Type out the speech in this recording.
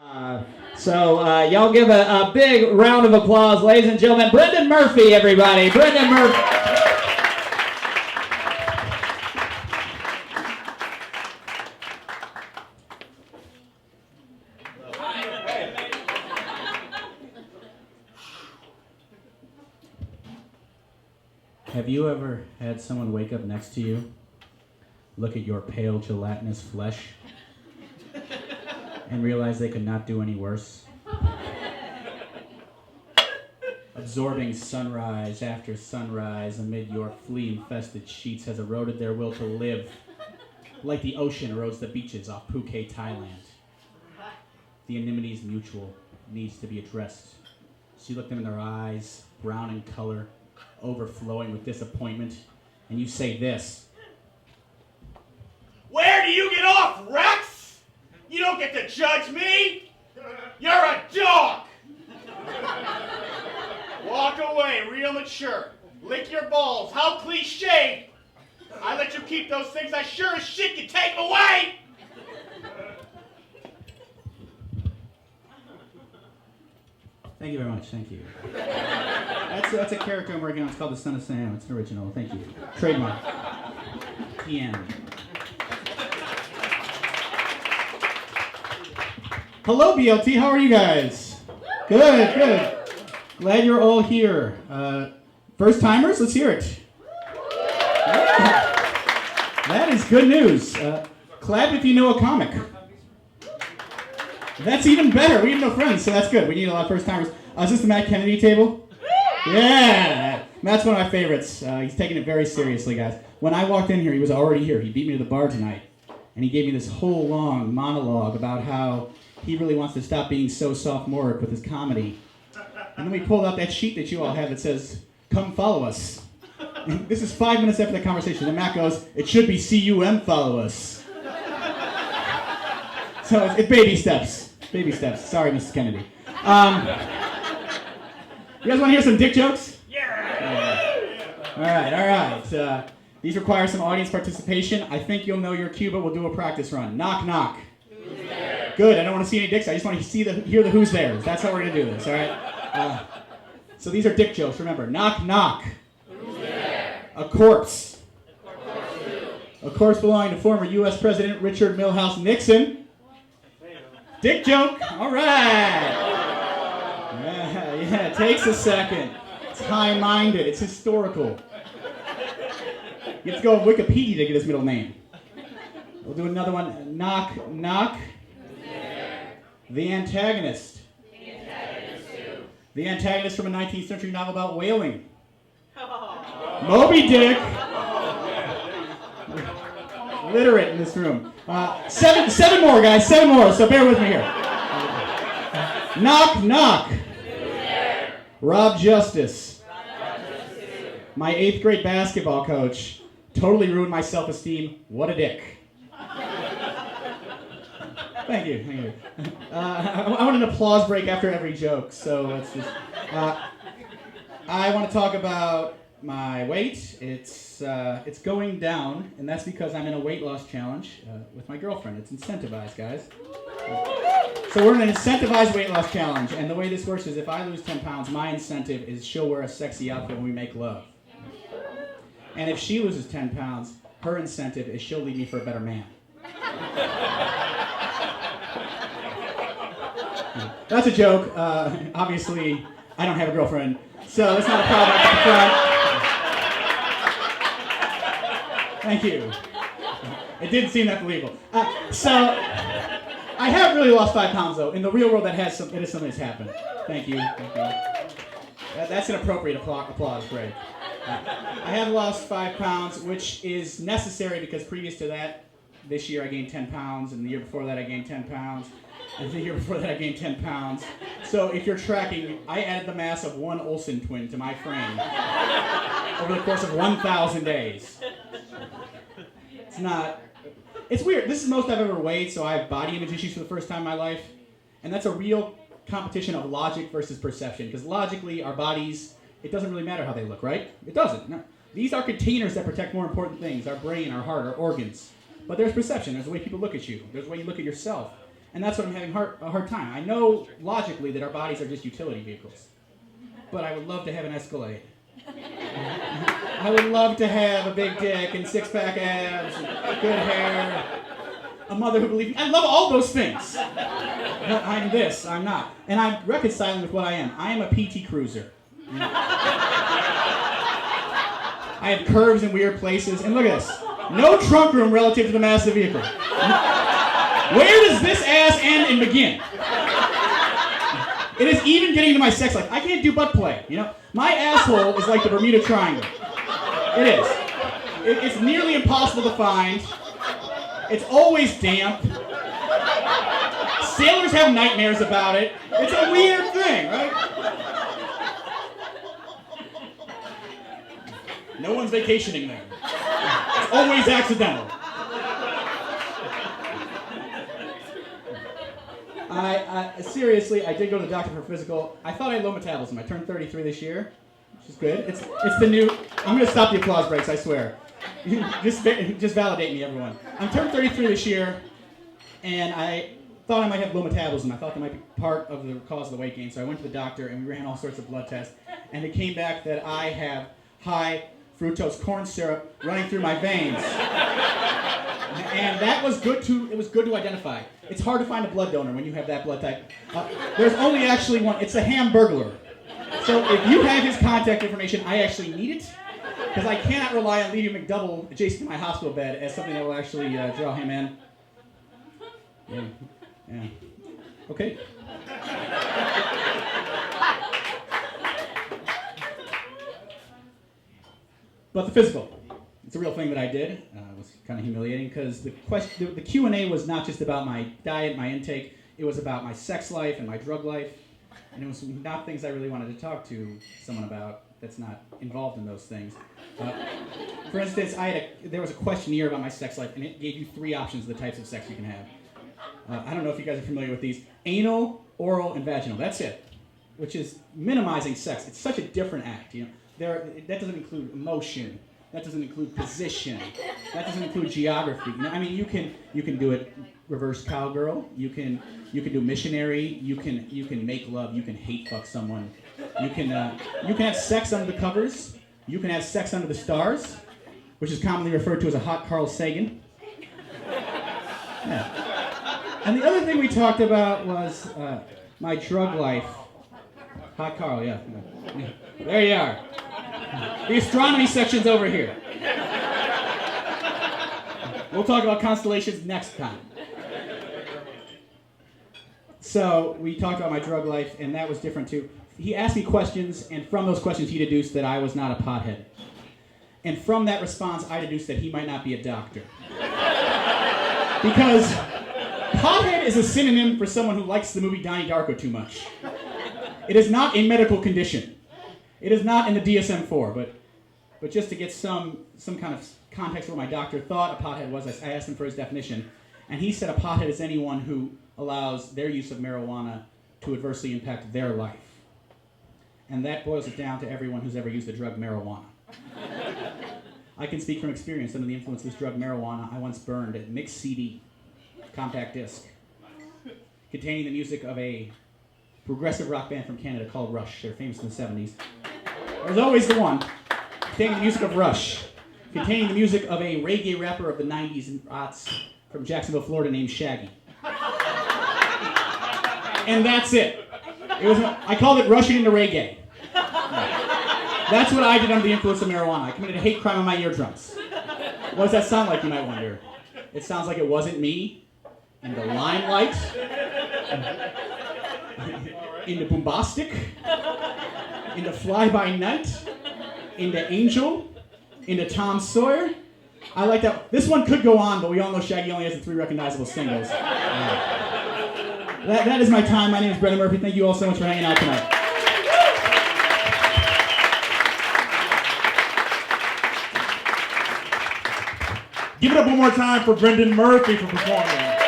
Y'all give a big round of applause, ladies and gentlemen. Brendan Murphy, everybody. Brendan Murphy. Have you ever had someone wake up next to you, look at your pale gelatinous flesh, and realize they could not do any worse? Absorbing sunrise after sunrise amid your flea-infested sheets has eroded their will to live, like the ocean erodes the beaches off Phuket, Thailand. The enmity is mutual, needs to be addressed. So you look them in their eyes, brown in color, overflowing with disappointment, and you say this. Where do you get off, Rex? You don't get to judge me. You're a dog. Walk away, real mature. Lick your balls. How cliche. I let you keep those things I sure as shit can take away. Thank you very much, thank you. That's a character I'm working on. It's called the Son of Sam. It's an original. Thank you. Trademark. TM. Hello, BLT. How are you guys? Good, good. Glad you're all here. First timers, let's hear it. That is good news. Clap if you know a comic. That's even better. We have no friends, so that's good. We need a lot of first timers. Is this the Matt Kennedy table? Yeah! Matt's one of my favorites. He's taking it very seriously, guys. When I walked in here, he was already here. He beat me to the bar tonight. And he gave me this whole long monologue about how he really wants to stop being so sophomoric with his comedy. And then we pulled out that sheet that you all have that says, "Come follow us." And this is 5 minutes after the conversation. And Matt goes, "It should be C-U-M follow us." So it's baby steps. Baby steps. Sorry, Mrs. Kennedy. You guys want to hear some dick jokes? Yeah. All right. These require some audience participation. I think you'll know your cue, but we'll do a practice run. Knock, knock. Who's there? Good. I don't want to see any dicks. I just want to hear the who's there's. That's how we're going to do this, all right? So these are dick jokes. Remember, knock, knock. Who's there? A corpse. Who? A corpse belonging to former U.S. President Richard Milhouse Nixon. Dick joke. All right. Yeah, it takes a second. It's high-minded. It's historical. You have to go on Wikipedia to get his middle name. We'll do another one. Knock, knock. The antagonist. The antagonist from a 19th century novel about whaling. Moby Dick. Literate in this room. Seven more, guys. 7 more, so bear with me here. Knock, knock. Rob Justice. My 8th grade basketball coach. Totally ruined my self-esteem. What a dick. Thank you. I want an applause break after every joke, so let's just... I want to talk about my weight. It's going down, and that's because I'm in a weight loss challenge with my girlfriend. It's incentivized, guys. So we're in an incentivized weight loss challenge, and the way this works is if I lose 10 pounds, my incentive is she'll wear a sexy outfit when we make love. And if she loses 10 pounds, her incentive is she'll leave me for a better man. That's a joke. Obviously, I don't have a girlfriend, so it's not a problem at the front. Thank you. It didn't seem that believable. So, I have really lost 5 pounds, though. In the real world, it is something that's happened. Thank you. That's an appropriate applause break. I have lost 5 pounds, which is necessary because previous to that, this year I gained 10 pounds, and the year before that I gained 10 pounds, and the year before that I gained 10 pounds. So if you're tracking, I added the mass of one Olsen twin to my frame over the course of 1,000 days. It's weird. This is the most I've ever weighed, so I have body image issues for the first time in my life. And that's a real competition of logic versus perception. Because logically, our bodies, it doesn't really matter how they look, right? It doesn't. No. These are containers that protect more important things, our brain, our heart, our organs. But there's perception. There's the way people look at you. There's the way you look at yourself. And that's what I'm having a hard time. I know logically that our bodies are just utility vehicles. But I would love to have an Escalade. I would love to have a big dick and six-pack abs and good hair. A mother who believes me. I love all those things. But I'm this, I'm not. And I'm reconciling with what I am. I am a PT Cruiser. I have curves in weird places. And look at this. No trunk room relative to the massive vehicle. Where does this ass end and begin? It is even getting to my sex life. I can't do butt play, My asshole is like the Bermuda Triangle. It is. It's nearly impossible to find. It's always damp. Sailors have nightmares about it. It's a weird thing, right? No one's vacationing there. It's always accidental. Seriously, I did go to the doctor for a physical. I thought I had low metabolism. I turned 33 this year, which is good. It's the new. I'm gonna stop the applause breaks. I swear. just validate me, everyone. I'm turned 33 this year, and I thought I might have low metabolism. I thought that might be part of the cause of the weight gain. So I went to the doctor and we ran all sorts of blood tests, and it came back that I have high fructose corn syrup running through my veins. And that was good to identify. It's hard to find a blood donor when you have that blood type. There's only actually one. It's a Hamburglar. So if you have his contact information, I actually need it, because I cannot rely on leaving McDouble adjacent to my hospital bed as something that will actually draw him in. Yeah. Okay. But the physical. It's a real thing that I did. It was kind of humiliating because the Q&A was not just about my diet, my intake. It was about my sex life and my drug life. And it was not things I really wanted to talk to someone about that's not involved in those things. For instance, there was a questionnaire about my sex life, and it gave you 3 options of the types of sex you can have. I don't know if you guys are familiar with these. Anal, oral, and vaginal. That's it. Which is minimizing sex. It's such a different act. That doesn't include emotion. That doesn't include position. That doesn't include geography. You can do it reverse cowgirl. You can do missionary. You can make love. You can hate fuck someone. You can have sex under the covers. You can have sex under the stars, which is commonly referred to as a hot Carl Sagan. Yeah. And the other thing we talked about was my drug life. Hot Carl, yeah. There you are. The astronomy section's over here. We'll talk about constellations next time. So we talked about my drug life, and that was different too. He asked me questions, and from those questions he deduced that I was not a pothead. And from that response, I deduced that he might not be a doctor. Because pothead is a synonym for someone who likes the movie Donnie Darko too much. It is not a medical condition. It is not in the DSM-4, but just to get some kind of context of what my doctor thought a pothead was, I asked him for his definition, and he said a pothead is anyone who allows their use of marijuana to adversely impact their life. And that boils it down to everyone who's ever used the drug marijuana. I can speak from experience. Under the influence of this drug marijuana, I once burned a mixed CD, compact disc, containing the music of a progressive rock band from Canada called Rush. They're famous in the 70s. There's always the one. Containing the music of Rush. Containing the music of a reggae rapper of the 90s and aughts from Jacksonville, Florida named Shaggy. And that's it. I called it rushing into reggae. That's what I did under the influence of marijuana. I committed a hate crime on my eardrums. What does that sound like, you might wonder? It sounds like it wasn't me in the limelight, in the bombastic, in the fly-by-night, in the angel, in the Tom Sawyer. I like that. This one could go on, but we all know Shaggy only has the 3 recognizable singles. That is my time. My name is Brendan Murphy. Thank you all so much for hanging out tonight. Give it up one more time for Brendan Murphy for performing.